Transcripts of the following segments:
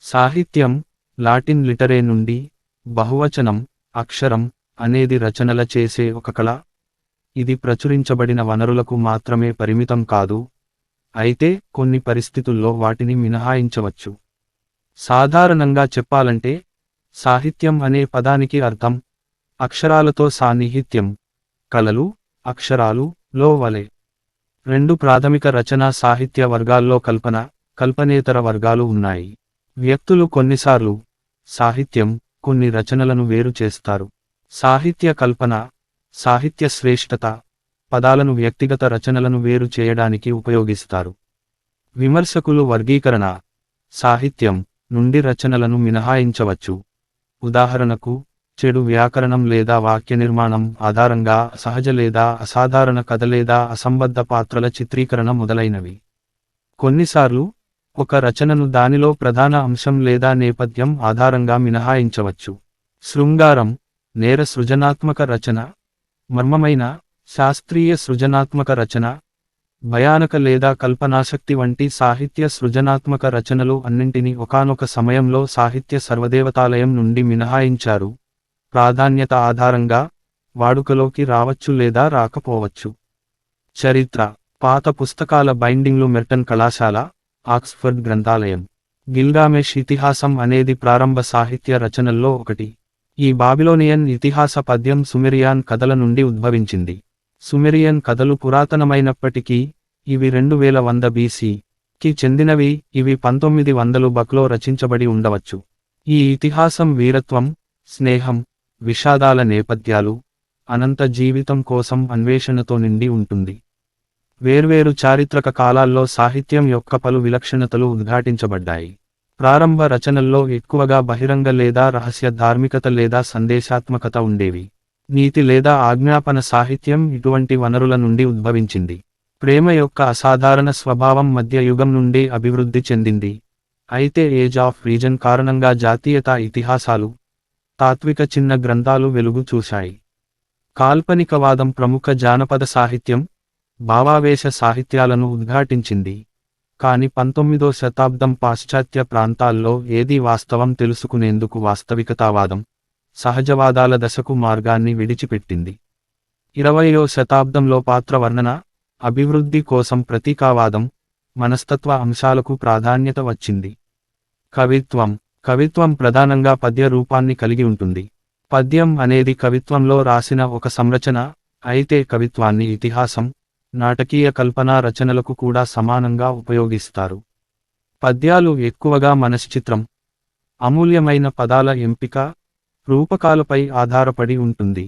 సాహిత్యం, లాటిన్ లిటరే నుండి, బహువచనం, అక్షరం, అనేది రచనల చేసే ఒక కళ. ఇది ప్రచురించబడిన వనరులకు మాత్రమే పరిమితం కాదు, అయితే కొన్ని పరిస్థితుల్లో వాటిని మినహాయించవచ్చు. సాధారణంగా చెప్పాలంటే, సాహిత్యం అనే పదానికి అర్థం, అక్షరాలతో సాన్నిహిత్యం, కళలు, అక్షరాలు, లో వలె. రెండు ప్రాథమిక రచనా సాహిత్య వర్గాల్లో కల్పనేతర వర్గాలు ఉన్నాయి. వ్యక్తులు కొన్నిసార్లు సాహిత్యం, కొన్ని రచనలను వేరు చేస్తారు. సాహిత్య కల్పన, సాహిత్య శ్రేష్ఠత, పదాలను వ్యక్తిగత రచనలను వేరు చేయడానికి ఉపయోగిస్తారు. విమర్శకులు వర్గీకరణ, సాహిత్యం నుండి రచనలను మినహాయించవచ్చు. ఉదాహరణకు, చెడు వ్యాకరణం లేదా వాక్య నిర్మాణం ఆధారంగా సహజ లేదా అసాధారణ కథ లేదా అసంబద్ధ పాత్రల చిత్రీకరణ మొదలైనవి. కొన్నిసార్లు, ఒక రచనను దానిలో ప్రధాన అంశం లేదా నేపథ్యం ఆధారంగా మినహాయించవచ్చు. శృంగారం, నేర సృజనాత్మక రచన, మర్మమైన, శాస్త్రీయ సృజనాత్మక రచన, భయానక లేదా కల్పనాశక్తి వంటి సాహిత్య సృజనాత్మక రచనలు అన్నింటినీ ఒకానొక సమయంలో సాహిత్య సర్వదేవతాలయం నుండి మినహాయించారు. ప్రాధాన్యత ఆధారంగా, వాడుకలోకి రావచ్చు లేదా రాకపోవచ్చు. చరిత్ర, పాత పుస్తకాల బైండింగ్లు మెర్టన్ కళాశాల, ఆక్స్ఫర్డ్ గ్రంథాలయం. గిల్గామెష్ ఇతిహాసం అనేది ప్రారంభ సాహిత్య రచనల్లో ఒకటి. ఈ బాబిలోనియన్ ఇతిహాస పద్యం సుమెరియాన్ కథల నుండి ఉద్భవించింది. సుమెరియన్ కథలు పురాతనమైనప్పటికీ, ఇవి 2100 BC కి చెందినవి. ఇవి 1900 బక్లో రచించబడి ఉండవచ్చు. ఈ ఇతిహాసం వీరత్వం, స్నేహం, విషాదాల నేపథ్యాలు, అనంత జీవితం కోసం అన్వేషణతో నిండి ఉంటుంది. వేర్వేరు చారిత్రక కాలాల్లో సాహిత్యం యొక్క పలు విలక్షణతలు ఉద్ఘాటించబడ్డాయి. ప్రారంభ రచనల్లో ఎక్కువగా బహిరంగ లేదా రహస్య ధార్మికత లేదా సందేశాత్మకత ఉండేవి. నీతి లేదా ఆజ్ఞాపన సాహిత్యం ఇటువంటి వనరుల నుండి ఉద్భవించింది. ప్రేమ యొక్క అసాధారణ స్వభావం మధ్య యుగం నుండి అభివృద్ధి చెందింది. అయితే ఏజ్ ఆఫ్ రీజన్ కారణంగా జాతీయతా ఇతిహాసాలు, తాత్విక చిన్న గ్రంథాలు వెలుగు చూశాయి. కాల్పనికవాదం ప్రముఖ జానపద సాహిత్యం, భావావేశ సాహిత్యాలను ఉద్ఘాటించింది. కాని 19వ శతాబ్దం పాశ్చాత్య ప్రాంతాల్లో ఏది వాస్తవం తెలుసుకునేందుకు వాస్తవికతావాదం, సహజవాదాల దశకు మార్గాన్ని విడిచిపెట్టింది. 20వ శతాబ్దంలో పాత్ర వర్ణన, అభివృద్ధి కోసం ప్రతీకావాదం, మనస్తత్వ అంశాలకు ప్రాధాన్యత వచ్చింది. కవిత్వం ప్రధానంగా పద్య రూపాన్ని కలిగి ఉంటుంది. పద్యం అనేది కవిత్వంలో రాసిన ఒక సంరచన, అయితే కవిత్వాన్ని ఇతిహాసం, నాటకీయ కల్పనా రచనలకు కూడా సమానంగా ఉపయోగిస్తారు. పద్యాలు ఎక్కువగా మనశ్చిత్రం, అమూల్యమైన పదాల ఎంపిక, రూపకాలపై ఆధారపడి ఉంటుంది.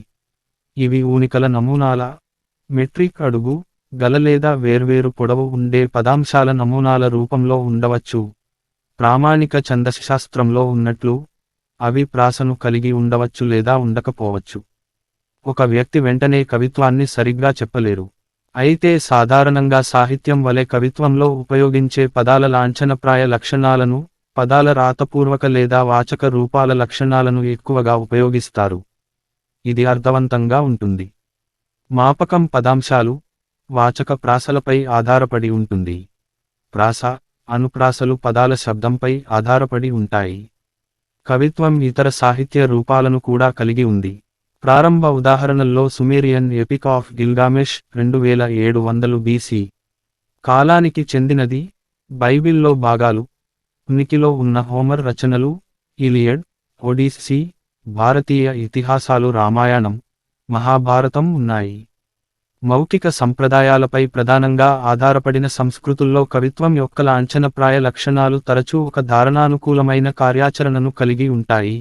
ఇవి ఊనికల నమూనాల, మెట్రిక్ అడుగు గల లేదా వేర్వేరు పొడవు ఉండే పదాంశాల నమూనాల రూపంలో ఉండవచ్చు. ప్రామాణిక ఛందశాస్త్రంలో ఉన్నట్లు, అవి ప్రాసను కలిగి ఉండవచ్చు లేదా ఉండకపోవచ్చు. ఒక వ్యక్తి వెంటనే కవిత్వాన్ని సరిగ్గా చెప్పలేరు. అయితే సాధారణంగా సాహిత్యం వలె కవిత్వంలో ఉపయోగించే పదాల లాంఛనప్రాయ లక్షణాలను, పదాల రాతపూర్వక లేదా వాచక రూపాల లక్షణాలను ఎక్కువగా ఉపయోగిస్తారు. ఇది అర్థవంతంగా ఉంటుంది. మాపకం పదాంశాలు, వాచక ప్రాసలపై ఆధారపడి ఉంటుంది. ప్రాస, అనుప్రాసలు పదాల శబ్దంపై ఆధారపడి ఉంటాయి. కవిత్వం ఇతర సాహిత్య రూపాలను కూడా కలిగి ఉంది. ప్రారంభ ఉదాహరణల్లో సుమేరియన్ ఎపిక్ ఆఫ్ గిల్గామెష్ 2700 BC కాలానికి చెందినది. బైబిల్లో భాగాలు, ఉనికిలో ఉన్న హోమర్ రచనలు, ఇలియడ్, ఒడిస్సీ, భారతీయ ఇతిహాసాలు రామాయణం, మహాభారతం ఉన్నాయి. మౌఖిక సంప్రదాయాలపై ప్రధానంగా ఆధారపడిన సంస్కృతుల్లో కవిత్వం యొక్క లాంఛనప్రాయ లక్షణాలు తరచూ ఒక ధారణానుకూలమైన కార్యాచరణను కలిగి ఉంటాయి.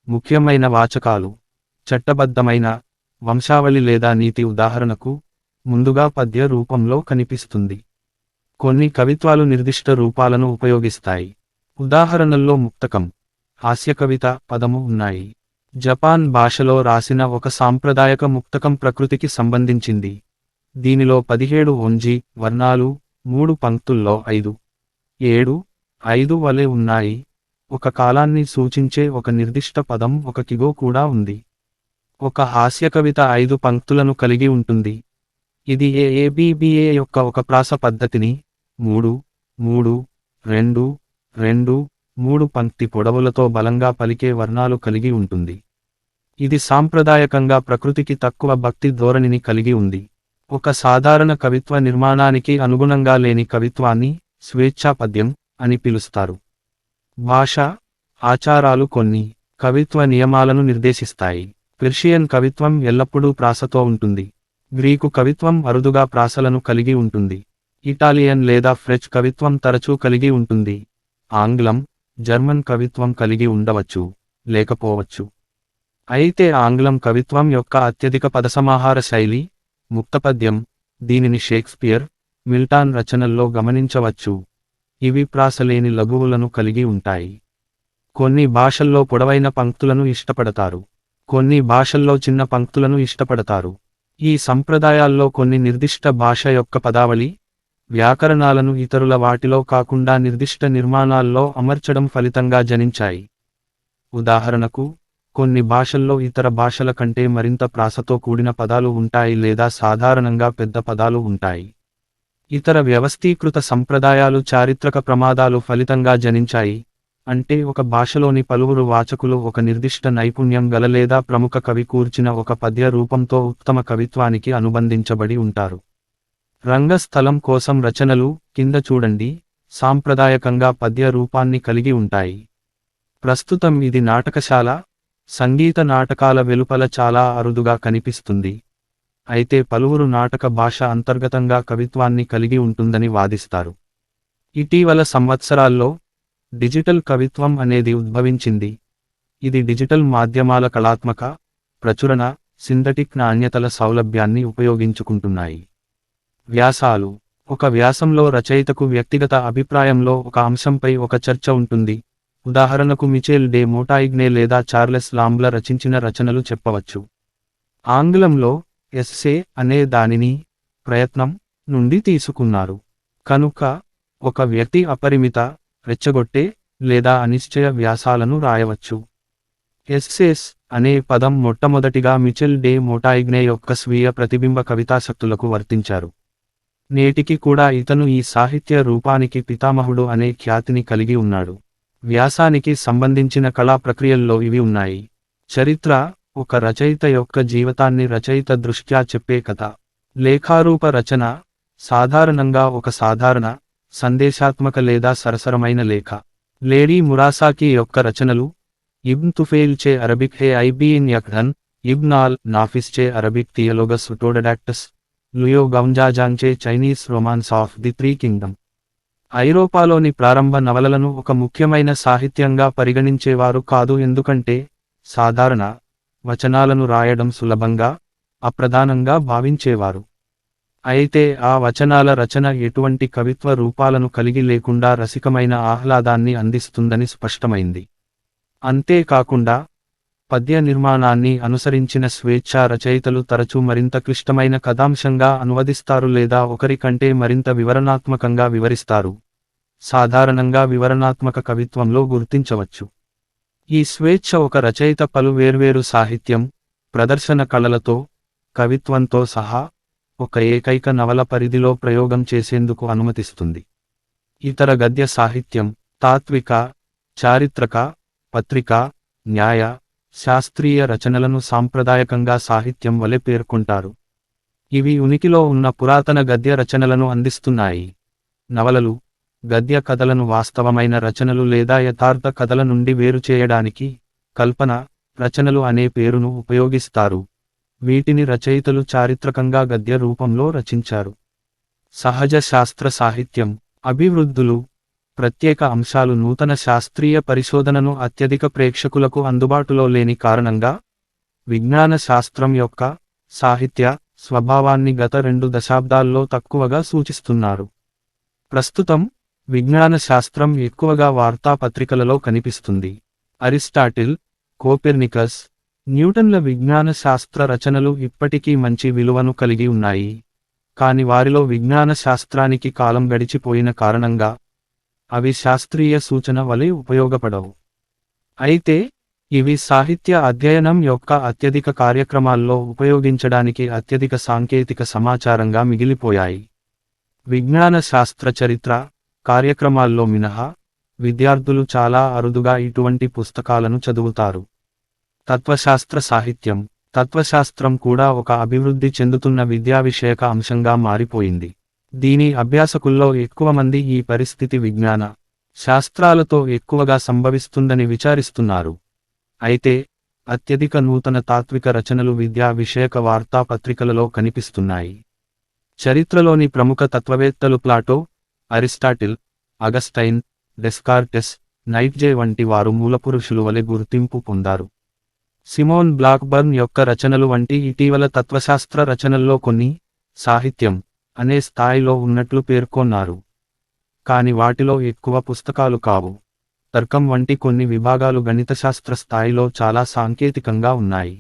ముఖ్యమైన వాచకాలు, చట్టబద్ధమైన, వంశావళి లేదా నీతి. ఉదాహరణకు, ముందుగా పద్య రూపంలో కనిపిస్తుంది. కొన్ని కవిత్వాలు నిర్దిష్ట రూపాలను ఉపయోగిస్తాయి. ఉదాహరణల్లో ముక్తకం, హాస్యకవిత పదము ఉన్నాయి. జపాన్ భాషలో రాసిన ఒక సాంప్రదాయక ముక్తకం ప్రకృతికి సంబంధించింది. దీనిలో 17 ఒంజి వర్ణాలు 3 పంక్తుల్లో 5, 7, 5 వలె ఉన్నాయి. ఒక కాలాన్ని సూచించే ఒక నిర్దిష్ట పదం ఒక కిగో కూడా ఉంది. ఒక హాస్యకవిత 5 పంక్తులను కలిగి ఉంటుంది. ఇది ఏఏబిబిఏ యొక్క ఒక ప్రాస పద్ధతిని 3, 3, 2, 2, 3 పంక్తి పొడవులతో బలంగా పలికే వర్ణాలు కలిగి ఉంటుంది. ఇది సాంప్రదాయకంగా ప్రకృతికి తక్కువ భక్తి ధోరణిని కలిగి ఉంది. ఒక సాధారణ కవిత్వ నిర్మాణానికి అనుగుణంగా లేని కవిత్వాన్ని స్వేచ్ఛా పద్యం అని పిలుస్తారు. భాష, ఆచారాలు కొన్ని కవిత్వ నియమాలను నిర్దేశిస్తాయి. పెర్షియన్ కవిత్వం ఎల్లప్పుడూ ప్రాసతో ఉంటుంది. గ్రీకు కవిత్వం అరుదుగా ప్రాసలను కలిగి ఉంటుంది. ఇటాలియన్ లేదా ఫ్రెంచ్ కవిత్వం తరచూ కలిగి ఉంటుంది. ఆంగ్లం, జర్మన్ కవిత్వం కలిగి ఉండవచ్చు, లేకపోవచ్చు. అయితే ఆంగ్లం కవిత్వం యొక్క అత్యధిక పదసమాహార శైలి ముక్తపద్యం. దీనిని షేక్స్పియర్, మిల్టన్ రచనల్లో గమనించవచ్చు. ఇవి ప్రాసలేని లఘువులను కలిగి ఉంటాయి. కొన్ని భాషల్లో పొడవైన పంక్తులను ఇష్టపడతారు, కొన్ని భాషల్లో చిన్న పంక్తులను ఇష్టపడతారు. ఈ సంప్రదాయాల్లో కొన్ని నిర్దిష్ట భాష యొక్క పదావళి, వ్యాకరణాలను ఇతరుల వాటిలో కాకుండా నిర్దిష్ట నిర్మాణాల్లో అమర్చడం ఫలితంగా జనించాయి. ఉదాహరణకు, కొన్ని భాషల్లో ఇతర భాషల కంటే మరింత ప్రాసతో కూడిన పదాలు ఉంటాయి లేదా సాధారణంగా పెద్ద పదాలు ఉంటాయి. ఇతర వ్యవస్థీకృత సంప్రదాయాలు చారిత్రక ప్రమాదాలు ఫలితంగా జనించాయి. అంటే ఒక భాషలోని పలువురు వాచకులు ఒక నిర్దిష్ట నైపుణ్యం గల లేదా ప్రముఖ కవి కూర్చిన ఒక పద్య రూపంతో ఉత్తమ కవిత్వానికి అనుబంధించబడి ఉంటారు. రంగస్థలం కోసం రచనలు కింద చూడండి సాంప్రదాయకంగా పద్య రూపాన్ని కలిగి ఉంటాయి. ప్రస్తుతం ఇది నాటకశాల, సంగీత నాటకాల వెలుపల చాలా అరుదుగా కనిపిస్తుంది. అయితే పలువురు నాటక భాష అంతర్గతంగా కవిత్వాన్ని కలిగి ఉంటుందని వాదిస్తారు. ఇటీవల సంవత్సరాల్లో డిజిటల్ కవిత్వం అనేది ఉద్భవించింది. ఇది డిజిటల్ మాధ్యమాల కళాత్మక, ప్రచురణ, సింథటిక్ నాణ్యతల సౌలభ్యాన్ని ఉపయోగించుకుంటున్నాయి. వ్యాసాలు. ఒక వ్యాసంలో రచయితకు వ్యక్తిగత అభిప్రాయంలో ఒక అంశంపై ఒక చర్చ ఉంటుంది. ఉదాహరణకు మిచెల్ డే మోంటాయిగ్నే లేదా చార్లెస్ లాంబ్ల రచించిన రచనలు చెప్పవచ్చు. ఆంగ్లంలో ఎస్సే అనే దానిని ప్రయత్నం నుండి తీసుకున్నారు. కనుక ఒక వ్యక్తి అపరిమిత, రెచ్చగొట్టే లేదా అనిశ్చయ వ్యాసాలను రాయవచ్చు. ఎస్సేస్ అనే పదం మొట్టమొదటిగా మిచెల్ డే మోంటాయిగ్నే యొక్క స్వీయ ప్రతిబింబ కవితాశక్తులకు వర్తించారు. నేటికి కూడా ఇతను ఈ సాహిత్య రూపానికి పితామహుడు అనే ఖ్యాతిని కలిగి ఉన్నాడు. వ్యాసానికి సంబంధించిన కళా ప్రక్రియల్లో ఇవి ఉన్నాయి. చరిత్ర, ఒక రచయిత యొక్క జీవితాన్ని రచయిత దృష్ట్యా చెప్పే కథ. లేఖారూప రచన, సాధారణంగా ఒక సాధారణ, సందేశాత్మక లేదా సరసరమైన లేఖ. లేడీ మురాసాకి యొక్క రచనలు, ఇబ్న్ తుఫైల్ చే Arabic Hayy ibn Yaqdhan, Ibn al Nafis చే Arabic Theologus Autodidactus, Luo Guanzhong చే Chinese Romance of the Three Kingdom. ఐరోపాలోని ప్రారంభ నవలలను ఒక ముఖ్యమైన సాహిత్యంగా పరిగణించేవారు కాదు, ఎందుకంటే సాధారణ వచనాలను రాయడం సులభంగా, అప్రధానంగా భావించేవారు. అయితే ఆ వచనాల రచన ఎటువంటి కవిత్వ రూపాలను కలిగి లేకుండా రసికమైన ఆహ్లాదాన్ని అందిస్తుందని స్పష్టమైంది. అంతేకాకుండా పద్య నిర్మాణాన్ని అనుసరించిన స్వేచ్ఛా రచయితలు తరచూ మరింత క్లిష్టమైన కథాంశంగా అనువదిస్తారు లేదా ఒకరి కంటే మరింత వివరణాత్మకంగా వివరిస్తారు. సాధారణంగా వివరణాత్మక కవిత్వంలో గుర్తించవచ్చు. ఈ స్వేచ్ఛ ఒక రచయిత పలు వేర్వేరు సాహిత్యం, ప్రదర్శన కళలతో, కవిత్వంతో సహా ఒక ఏకైక నవల పరిధిలో ప్రయోగం చేసేందుకు అనుమతిస్తుంది. ఇతర గద్య సాహిత్యం, తాత్విక, చారిత్రక, పత్రిక, న్యాయ, శాస్త్రీయ రచనలను సాంప్రదాయకంగా సాహిత్యం వలె పేర్కొంటారు. ఇవి ఉనికిలో ఉన్న పురాతన గద్య రచనలను అందిస్తున్నాయి. నవలలు, గద్య కథలను వాస్తవమైన రచనలు లేదా యథార్థ కథల నుండి వేరు చేయడానికి కల్పన రచనలు అనే పేరును ఉపయోగిస్తారు. వీటిని రచయితలు చారిత్రకంగా గద్య రూపంలో రచించారు. సహజ శాస్త్ర సాహిత్యం, అభివృద్ధులు, ప్రత్యేక అంశాలు నూతన శాస్త్రీయ పరిశోధనను అత్యధిక ప్రేక్షకులకు అందుబాటులో లేని కారణంగా విజ్ఞాన శాస్త్రం యొక్క సాహిత్య స్వభావాన్ని గత 2 దశాబ్దాల్లో తక్కువగా సూచిస్తున్నారు. ప్రస్తుతం విజ్ఞాన శాస్త్రం ఎక్కువగా వార్తాపత్రికలలో కనిపిస్తుంది. అరిస్టాటిల్, కోపెర్నికస్, న్యూటన్ల విజ్ఞాన శాస్త్ర రచనలు ఇప్పటికీ మంచి విలువను కలిగి ఉన్నాయి. కాని వారిలో విజ్ఞాన శాస్త్రానికి కాలం గడిచిపోయిన కారణంగా అవి శాస్త్రీయ సూచన వలె ఉపయోగపడవు. అయితే ఇవి సాహిత్య అధ్యయనం యొక్క అత్యధిక కార్యక్రమాల్లో ఉపయోగించడానికి అత్యధిక సాంకేతిక సమాచారంగా మిగిలిపోయాయి. విజ్ఞాన శాస్త్ర చరిత్ర కార్యక్రమాల్లో మినహా విద్యార్థులు చాలా అరుదుగా ఇటువంటి పుస్తకాలను చదువుతారు. తత్వశాస్త్ర సాహిత్యం. తత్వశాస్త్రం కూడా ఒక అభివృద్ధి చెందుతున్న విద్యా విషయక అంశంగా మారిపోయింది. దీని అభ్యాసకుల్లో ఎక్కువ మంది ఈ పరిస్థితి విజ్ఞాన శాస్త్రాలతో ఎక్కువగా సంభవిస్తుందని విచారిస్తున్నారు. అయితే అత్యధిక నూతన తాత్విక రచనలు విద్యా విషయక వార్తాపత్రికలలో కనిపిస్తున్నాయి. చరిత్రలోని ప్రముఖ తత్వవేత్తలు ప్లాటో, అరిస్టాటిల్, అగస్టైన్, డెస్కార్టెస్, నైట్జే వంటి వారు మూలపురుషులు వలె గుర్తింపు పొందారు. సిమోన్ బ్లాక్బర్న్ యొక్క రచనలు వంటి ఇటీవల తత్వశాస్త్ర రచనల్లో కొన్ని సాహిత్యం అనే స్థాయిలో ఉన్నట్లు పేర్కొన్నారు. కాని వాటిలో ఎక్కువ పుస్తకాలు కావు. తర్కం వంటి కొన్ని విభాగాలు గణితశాస్త్ర స్థాయిలో చాలా సాంకేతికంగా ఉన్నాయి.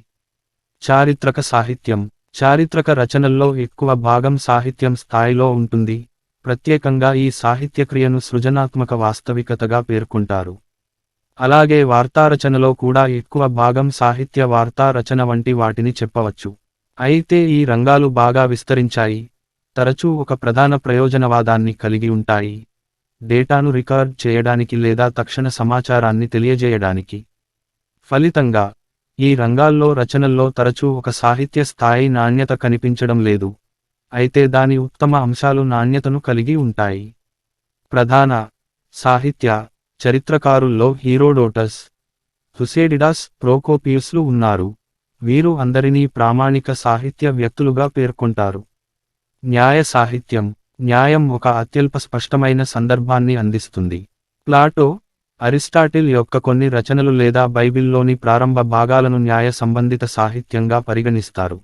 చారిత్రక సాహిత్యం. చారిత్రక రచనల్లో ఎక్కువ భాగం సాహిత్యం స్థాయిలో ఉంటుంది. ప్రత్యేకంగా ఈ సాహిత్యక్రియను సృజనాత్మక వాస్తవికతగా పేర్కొంటారు. అలాగే వార్తారచనలో కూడా ఎక్కువ భాగం సాహిత్య వార్తా రచన వంటి వాటిని చెప్పవచ్చు. అయితే ఈ రంగాలు బాగా విస్తరించాయి. తరచూ ఒక ప్రధాన ప్రయోజనవాదాన్ని కలిగి ఉంటాయి. డేటాను రికార్డ్ చేయడానికి లేదా తక్షణ సమాచారాన్ని తెలియజేయడానికి. ఫలితంగా ఈ రంగాల్లో రచనల్లో తరచూ ఒక సాహిత్య స్థాయి నాణ్యత కనిపించడం లేదు. అయితే దాని ఉత్తమ అంశాలు నాణ్యతను కలిగి ఉంటాయి. ప్రధాన సాహిత్య చరిత్రకారుల్లో హీరోడోటస్, థుసేడిడస్, ప్రోకోపియస్లు ఉన్నారు. వీరు అందరినీ ప్రామాణిక సాహిత్య వ్యక్తులుగా పేర్కొంటారు. న్యాయ సాహిత్యం. న్యాయం ఒక అత్యల్ప స్పష్టమైన సందర్భాన్ని అందిస్తుంది. ప్లాటో, అరిస్టాటిల్ యొక్క కొన్ని రచనలు లేదా బైబిల్లోని ప్రారంభ భాగాలను న్యాయ సంబంధిత సాహిత్యంగా పరిగణిస్తారు.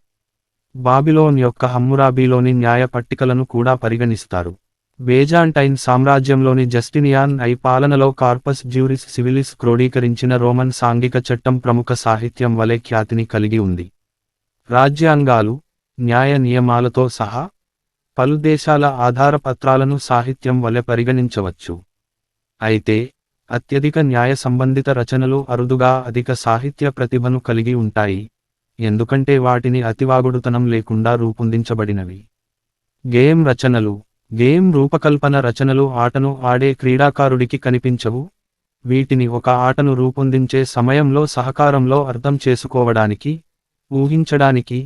బాబిలోన్ యొక్క హమ్మురాబీలోని న్యాయ పట్టికలను కూడా పరిగణిస్తారు. బేజాంటైన్ సామ్రాజ్యంలోని జస్టినియాన్ ఐ పాలనలో కార్పస్ జ్యూరిస్ సివిలిస్ క్రోడీకరించిన రోమన్ సాంఘిక చట్టం ప్రముఖ సాహిత్యం వలె ఖ్యాతిని కలిగి ఉంది. రాజ్యాంగాలు, న్యాయ నియమాలతో సహా పలు దేశాల ఆధారపత్రాలను సాహిత్యం వలె పరిగణించవచ్చు. అయితే అత్యధిక న్యాయ సంబంధిత రచనలు అరుదుగా అధిక సాహిత్య ప్రతిభను కలిగి ఉంటాయి, ఎందుకంటే వాటిని అతివాగుడుతనం లేకుండా రూపొందించబడినవి. గేమ్ రచనలు. గేమ్ రూపకల్పన రచనలు ఆటను ఆడే క్రీడాకారుడికి కనిపించవు. వీటిని ఒక ఆటను రూపొందించే సమయంలో సహకారంలో అర్థం చేసుకోవడానికి, ఊహించడానికి,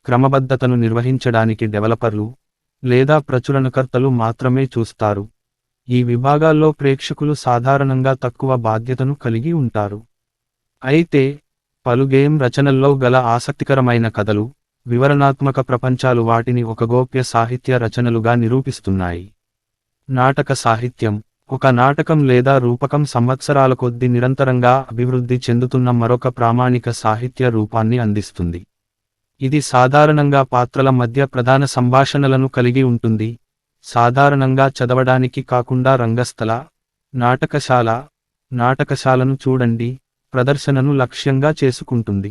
క్రమబద్ధతను నిర్వహించడానికి డెవలపర్లు లేదా ప్రచురణకర్తలు మాత్రమే చూస్తారు. ఈ విభాగాల్లో ప్రేక్షకులు సాధారణంగా తక్కువ బాధ్యతను కలిగి ఉంటారు. అయితే పలు గేమ్ రచనల్లో గల ఆసక్తికరమైన కథలు, వివరణాత్మక ప్రపంచాలు వాటిని ఒక గోప్య సాహిత్య రచనలుగా నిరూపిస్తున్నాయి. నాటక సాహిత్యం. ఒక నాటకం లేదా రూపకం సంవత్సరాల కొద్దీ నిరంతరంగా అభివృద్ధి చెందుతున్న మరొక ప్రామాణిక సాహిత్య రూపాన్ని అందిస్తుంది. ఇది సాధారణంగా పాత్రల మధ్య ప్రధాన సంభాషణలను కలిగి ఉంటుంది. సాధారణంగా చదవడానికి కాకుండా రంగస్థల, నాటకశాలను చూడండి ప్రదర్శనను లక్ష్యంగా చేసుకుంటుంది.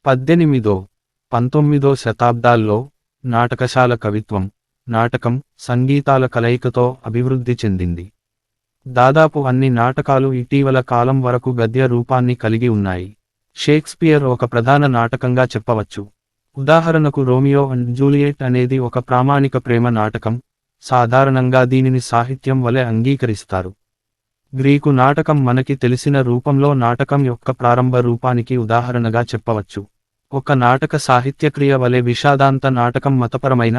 18వ-19వ శతాబ్దాల్లో నాటకశాల కవిత్వం, నాటకం, సంగీతాల కలయికతో అభివృద్ధి చెందింది. దాదాపు అన్ని నాటకాలు ఇటీవల కాలం వరకు గద్య రూపాన్ని కలిగి ఉన్నాయి. షేక్స్పియర్ ఒక ప్రధాన నాటకంగా చెప్పవచ్చు. ఉదాహరణకు రోమియో అండ్ జూలియట్ అనేది ఒక ప్రామాణిక ప్రేమ నాటకం. సాధారణంగా దీనిని సాహిత్యం వలె అంగీకరిస్తారు. గ్రీకు నాటకం మనకి తెలిసిన రూపంలో నాటకం యొక్క ప్రారంభ రూపానికి ఉదాహరణగా చెప్పవచ్చు. ఒక నాటక సాహిత్యక్రియ వలె విషాదాంత నాటకం మతపరమైన,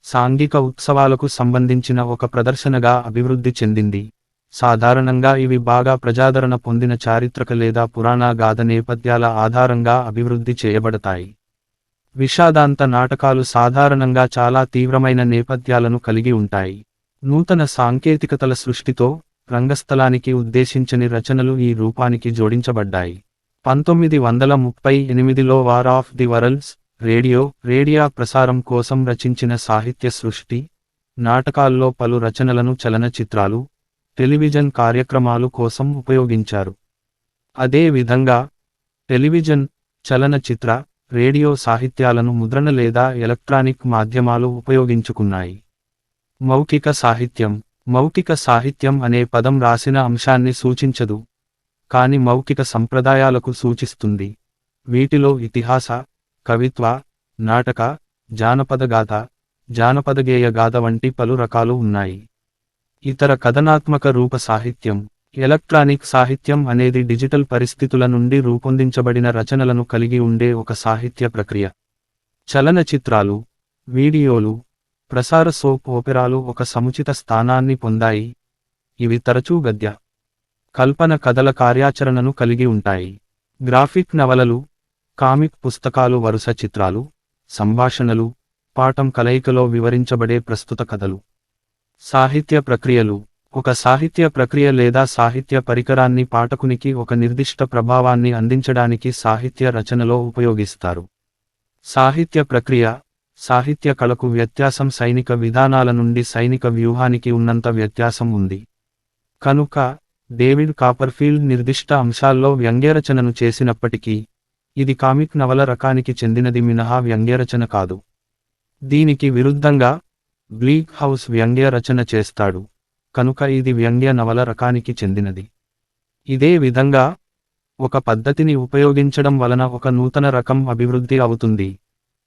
సాంఘిక ఉత్సవాలకు సంబంధించిన ఒక ప్రదర్శనగా అభివృద్ధి చెందింది. సాధారణంగా ఇవి బాగా ప్రజాదరణ పొందిన చారిత్రక లేదా పురాణ గాథ నేపథ్యాల ఆధారంగా అభివృద్ధి చేయబడతాయి. విషాదాంత నాటకాలు సాధారణంగా చాలా తీవ్రమైన నేపథ్యాలను కలిగి ఉంటాయి. నూతన సాంకేతికతల సృష్టితో రంగస్థలానికి ఉద్దేశించని రచనలు ఈ రూపానికి జోడించబడ్డాయి. 1938లో War of the Worlds radio ప్రసారం కోసం రచించిన సాహిత్య సృష్టి, నాటకాల్లో పలు రచనలను చలనచిత్రాలు, టెలివిజన్ కార్యక్రమాలు కోసం ఉపయోగించారు. అదే విధంగా టెలివిజన్, చలనచిత్ర, రేడియో సాహిత్యాలను ముద్రణ లేదా ఎలక్ట్రానిక్ మాధ్యమాలు ఉపయోగించుకున్నాయి. మౌఖిక సాహిత్యం. మౌఖిక సాహిత్యం అనే పదం రాసిన అంశాన్ని సూచించదు, కాని మౌఖిక సంప్రదాయాలకు సూచిస్తుంది. వీటిలో ఇతిహాస, కవిత్వ, నాటక, జానపదగాథ, జానపదగేయ గాథ వంటి పలు రకాలు ఉన్నాయి. ఇతర కథనాత్మక రూప సాహిత్యం. ఎలక్ట్రానిక్ సాహిత్యం అనేది డిజిటల్ పరిస్థితుల నుండి రూపొందించబడిన రచనలను కలిగి ఉండే ఒక సాహిత్య ప్రక్రియ. చలనచిత్రాలు, వీడియోలు, ప్రసార సోప్ ఓపెరాలు ఒక సముచిత స్థానాన్ని పొందాయి. ఇవి తరచూ గద్య, కల్పన కథల కార్యాచరణను కలిగి ఉంటాయి. గ్రాఫిక్ నవలలు, కామిక్ పుస్తకాలు వరుస చిత్రాలు, సంభాషణలు, పాఠం కలయికలో వివరించబడే ప్రస్తుత కథలు. సాహిత్య ప్రక్రియలు. ఒక సాహిత్య ప్రక్రియ లేదా సాహిత్య పరికరాన్ని పాఠకునికి ఒక నిర్దిష్ట ప్రభావాన్ని అందించడానికి సాహిత్య రచనలో ఉపయోగిస్తారు. సాహిత్య ప్రక్రియ, సాహిత్య కళకు వ్యత్యాసం సైనిక విధానాల నుండి సైనిక వ్యూహానికి ఉన్నంత వ్యత్యాసం ఉంది. కనుక, డేవిడ్ కాపర్ఫీల్డ్ నిర్దిష్ట అంశాల్లో వ్యంగ్యరచనను చేసినప్పటికీ, ఇది కామిక్ నవల రకానికి చెందినది మినహా వ్యంగ్యరచన కాదు. దీనికి విరుద్ధంగా, బ్లీక్ హౌస్ వ్యంగ్య రచన చేస్తాడు, కనుక ఇది వ్యంగ్య నవల రకానికి చెందినది. ఇదే విధంగా, ఒక పద్ధతిని ఉపయోగించడం వలన ఒక నూతన రకం అభివృద్ధి అవుతుంది.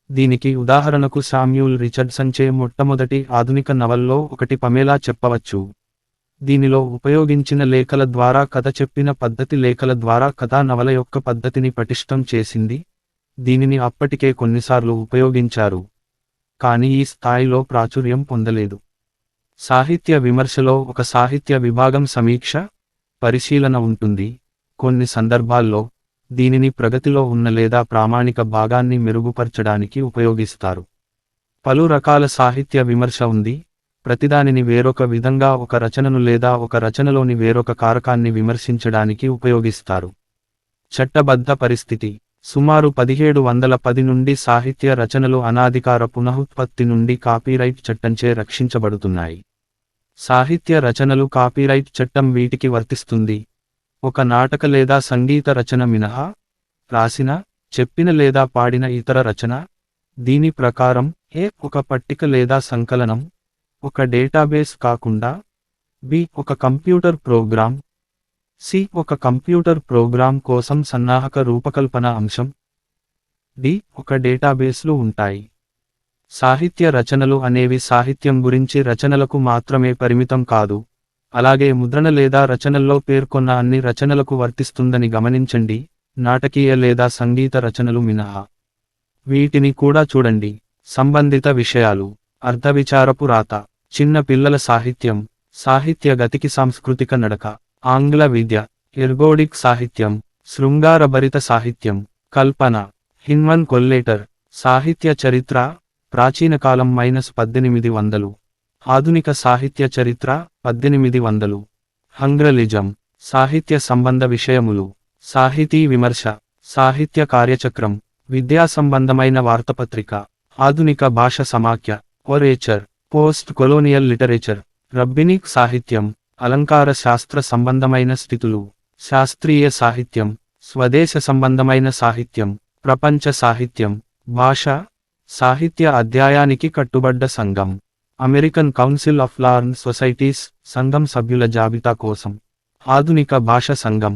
దీనికి ఉదాహరణకు శామ్యూల్ రిచర్డ్సన్ చే మొట్టమొదటి ఆధునిక నవల్లో ఒకటి పమేలా చెప్పవచ్చు. దీనిలో ఉపయోగించిన లేఖల ద్వారా కథ చెప్పిన పద్ధతి లేఖల ద్వారా కథా నవల యొక్క పద్ధతిని పటిష్టం చేసింది. దీనిని అప్పటికే కొన్నిసార్లు ఉపయోగించారు, కానీ ఈ స్థాయిలో ప్రాచుర్యం పొందలేదు. సాహిత్య విమర్శలో ఒక సాహిత్య విభాగం సమీక్ష, పరిశీలన ఉంటుంది. కొన్ని సందర్భాల్లో, దీనిని ప్రగతిలో ఉన్న లేదా ప్రామాణిక భాగాన్ని మెరుగుపరచడానికి ఉపయోగిస్తారు. పలు రకాల సాహిత్య విమర్శ ఉంది. ప్రతిదానిని వేరొక విధంగా ఒక రచనను లేదా ఒక రచనలోని వేరొక కారకాన్ని విమర్శించడానికి ఉపయోగిస్తారు. చట్టబద్ధ పరిస్థితి. సుమారు 1710 నుండి సాహిత్య రచనలు అనాధికార పునఃుత్పత్తి నుండి కాపీరైట్ చట్టంచే రక్షించబడుతున్నాయి. సాహిత్య రచనలు కాపీరైట్ చట్టం వీటికి వర్తిస్తుంది. ఒక నాటక లేదా సంగీత రచన మినహా, రాసిన, చెప్పిన లేదా పాడిన ఇతర రచన. దీని ప్రకారం, ఒక పట్టిక లేదా సంకలనం, ఒక డేటాబేస్ కాకుండా, ఒక కంప్యూటర్ ప్రోగ్రామ్, ఒక కంప్యూటర్ ప్రోగ్రామ్ కోసం సన్నాహక రూపకల్పన అంశం, ఒక డేటాబేస్లు ఉంటాయి. సాహిత్య రచనలు అనేవి సాహిత్యం గురించి రచనలకు మాత్రమే పరిమితం కాదు, అలాగే ముద్రణ లేదా రచనల్లో పేర్కొన్న అన్ని రచనలకు వర్తిస్తుందని గమనించండి, నాటకీయ లేదా సంగీత రచనలు మినహా. వీటిని కూడా చూడండి. సంబంధిత విషయాలు. అర్థవిచారపు రాత, చిన్న పిల్లల సాహిత్యం, సాహిత్య గతికి సాంస్కృతిక నడక, ఆంగ్ల విద్య, ఎర్గోడిక్ సాహిత్యం, శృంగారభరిత సాహిత్యం, కల్పన, హిన్మన్ కొల్లేటర్, సాహిత్య చరిత్ర, ప్రాచీనకాలం -1800, ఆధునిక సాహిత్య చరిత్ర 1800, హంగ్రలిజం, సాహిత్య సంబంధ విషయములు, సాహితీ విమర్శ, సాహిత్య కార్యచక్రం, విద్యా సంబంధమైన వార్తపత్రిక, ఆధునిక భాష సమాఖ్య, ఒరేచర్, పోస్ట్ కొలోనియల్ లిటరేచర్, రబ్బినిక్ సాహిత్యం, అలంకార శాస్త్ర సంబంధమైన స్థితులు, శాస్త్రీయ సాహిత్యం, స్వదేశ సంబంధమైన సాహిత్యం, ప్రపంచ సాహిత్యం, భాష, సాహిత్య అధ్యాయానికి కట్టుబడ్డ సంఘం, అమెరికన్ కౌన్సిల్ ఆఫ్ లార్న్ సొసైటీస్ సంఘం సభ్యుల జాబితా కోసం, ఆధునిక భాష సంఘం.